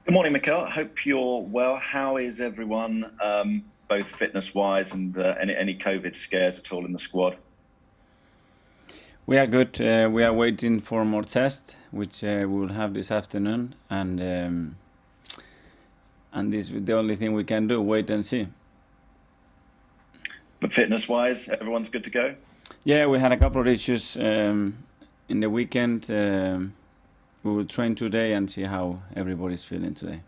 Good morning, Mikel. I hope you're well. How is everyone, both fitness-wise and any COVID scares at all in the squad? We are good. We are waiting for more tests, which we will have this afternoon, and this is the only thing we can do: wait and see. But fitness-wise, everyone's good to go? Yeah, we had a couple of issues in the weekend. We will train today and see how everybody's feeling today.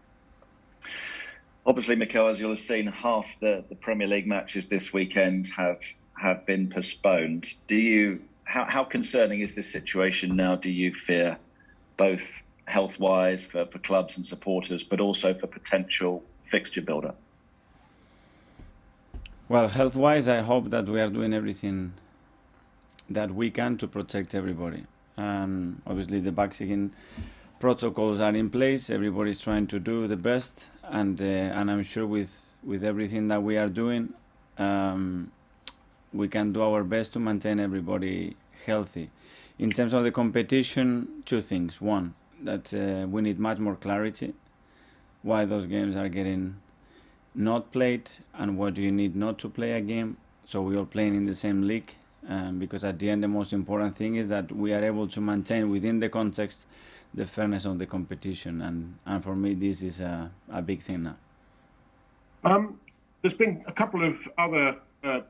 Obviously, Mikel, as you'll have seen, half the Premier League matches this weekend have been postponed. How concerning is this situation now? Do you fear, both health-wise for clubs and supporters, but also for potential fixture builder? Well, health-wise, I hope that we are doing everything that we can to protect everybody. Obviously, the vaccine protocols are in place. Everybody's trying to do the best, and I'm sure with everything that we are doing, we can do our best to maintain everybody healthy. In terms of the competition, two things. One, that we need much more clarity why those games are getting not played and what do you need not to play a game, so we are playing in the same league. Because at the end, the most important thing is that we are able to maintain within the context the fairness of the competition, and for me this is a big thing now. There's been a couple of other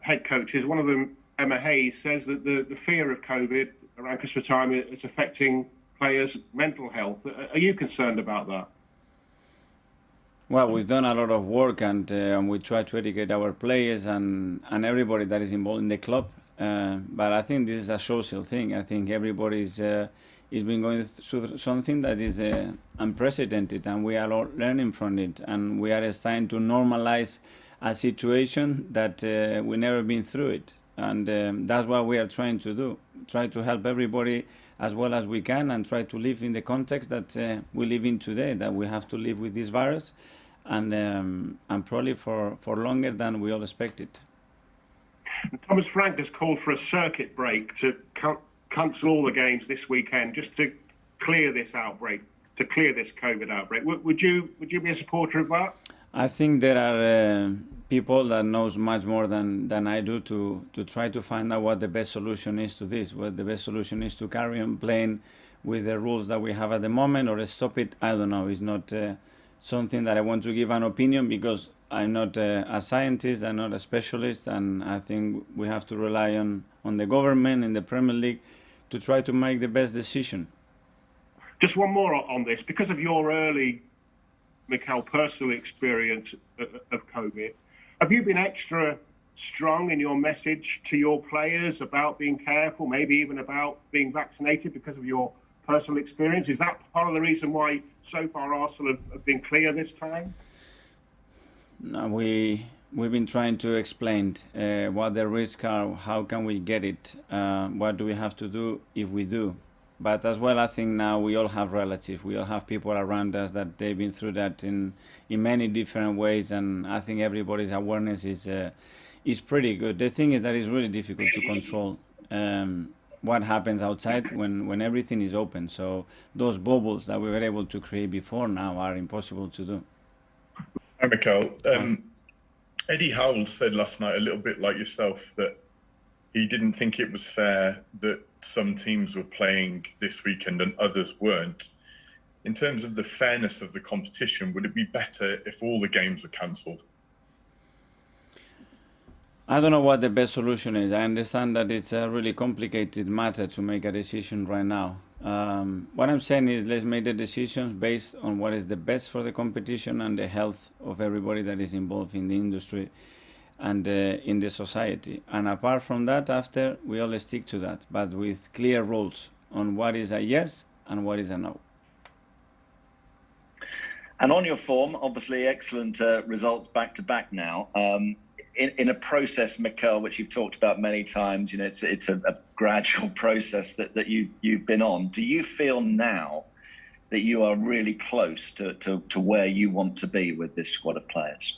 head coaches. One of them, Emma Hayes, says that the fear of COVID around Christmas time is affecting players' mental health. Are you concerned about that? Well, we've done a lot of work, and we try to educate our players and everybody that is involved in the club. But I think this is a social thing. I think everybody's been going through something that is unprecedented, and we are all learning from it. And we are starting to normalize a situation that we've never been through it. And that's what we are trying to do. Try to help everybody as well as we can, and try to live in the context that we live in today, that we have to live with this virus, and probably for longer than we all expected. Thomas Frank has called for a circuit break to cancel all the games this weekend just to clear this outbreak, to clear this COVID outbreak. Would you be a supporter of that? I think there are people that knows much more than I do to try to find out what the best solution is to this. What the best solution is to carry on playing with the rules that we have at the moment, or stop it. I don't know. It's not something that I want to give an opinion, because I'm not a scientist, I'm not a specialist, and I think we have to rely on the government in the Premier League to try to make the best decision. Just one more on this. Because of your early, Mikel, personal experience of COVID, have you been extra strong in your message to your players about being careful, maybe even about being vaccinated because of your personal experience? Is that part of the reason why so far Arsenal have been clear this time? No, we've been trying to explain what the risks are, how can we get it, what do we have to do if we do. But as well, I think now we all have relatives, we all have people around us that they've been through that in many different ways, and I think everybody's awareness is pretty good. The thing is that it's really difficult to control what happens outside when everything is open. So those bubbles that we were able to create before now are impossible to do. Hi, Mikel. Eddie Howe said last night, a little bit like yourself, that he didn't think it was fair that some teams were playing this weekend and others weren't. In terms of the fairness of the competition, would it be better if all the games were cancelled? I don't know what the best solution is. I understand that it's a really complicated matter to make a decision right now. What I'm saying is, let's make the decisions based on what is the best for the competition and the health of everybody that is involved in the industry and in the society. And apart from that, after, we all stick to that, but with clear rules on what is a yes and what is a no. And on your form, obviously excellent results back to back now. In a process, Mikel, which you've talked about many times, you know, it's a gradual process that you've been on. Do you feel now that you are really close to where you want to be with this squad of players?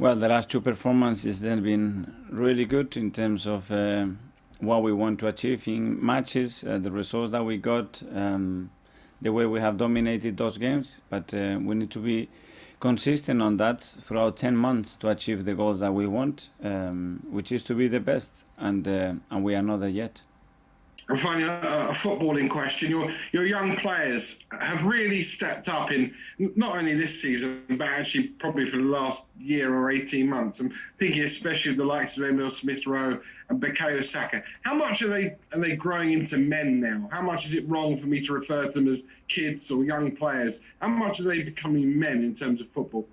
Well, the last two performances have been really good in terms of what we want to achieve in matches, the results that we got. the way we have dominated those games, but we need to be consistent on that throughout 10 months to achieve the goals that we want, which is to be the best, and we are not there yet. And finally, a footballing question. Your young players have really stepped up in not only this season, but actually probably for the last year or 18 months. I'm thinking especially of the likes of Emil Smith-Rowe and Bukayo Saka. How much are they growing into men now? How much is it wrong for me to refer to them as kids or young players? How much are they becoming men in terms of football?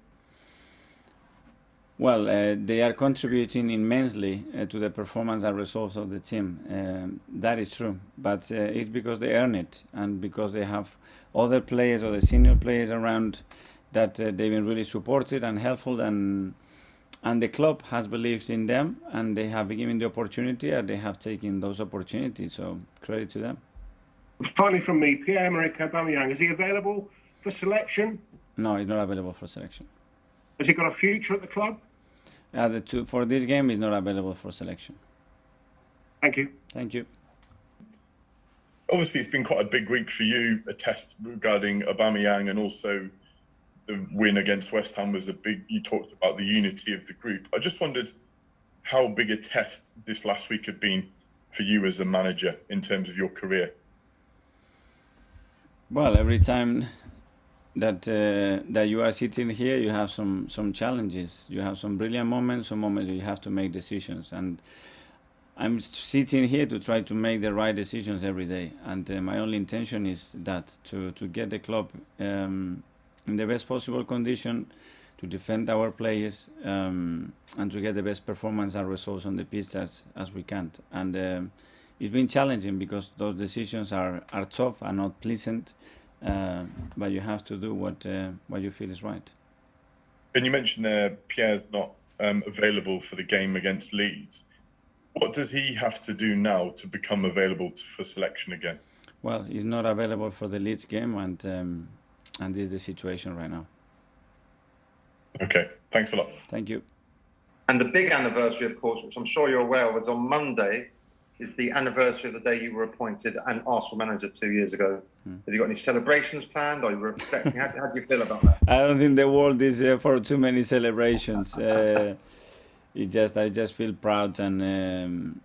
Well, they are contributing immensely to the performance and results of the team. That is true, but it's because they earn it and because they have other players or the senior players around that they've been really supported and helpful, and the club has believed in them and they have been given the opportunity and they have taken those opportunities. So credit to them. Finally, from me, Pierre-Emerick Aubameyang, is he available for selection? No, he's not available for selection. Has he got a future at the club? For this game, he's not available for selection. Thank you. Thank you. Obviously, it's been quite a big week for you, a test regarding Aubameyang, and also the win against West Ham was a big, you talked about the unity of the group. I just wondered how big a test this last week had been for you as a manager in terms of your career. Well, every time that you are sitting here, you have some challenges. You have some brilliant moments, some moments where you have to make decisions. And I'm sitting here to try to make the right decisions every day. And my only intention is that to get the club in the best possible condition, to defend our players, and to get the best performance and results on the pitch as we can. And it's been challenging because those decisions are tough and not pleasant. But you have to do what you feel is right. And you mentioned there Pierre's not available for the game against Leeds. What does he have to do now to become available for selection again? Well, he's not available for the Leeds game, and this is the situation right now. Okay, thanks a lot. Thank you. And the big anniversary, of course, which I'm sure you're aware of, was on Monday. Is the anniversary of the day you were appointed an Arsenal manager 2 years ago. Have you got any celebrations planned? Are you reflecting? How do you feel about that? I don't think the world is for too many celebrations. I just feel proud and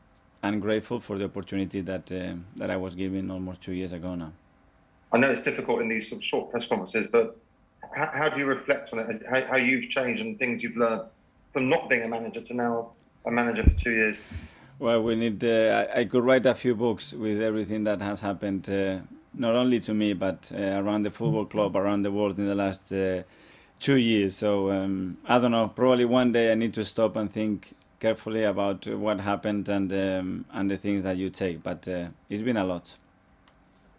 grateful for the opportunity that I was given almost 2 years ago now. I know it's difficult in these sort of short press conferences, but how do you reflect on it? How you've changed and things you've learned from not being a manager to now a manager for 2 years? Well, we need. I could write a few books with everything that has happened, not only to me, but around the football club, around the world in the last 2 years. So I don't know. Probably one day I need to stop and think carefully about what happened and the things that you take. But it's been a lot.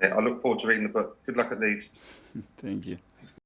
Yeah, I look forward to reading the book. Good luck at Leeds. Thank you.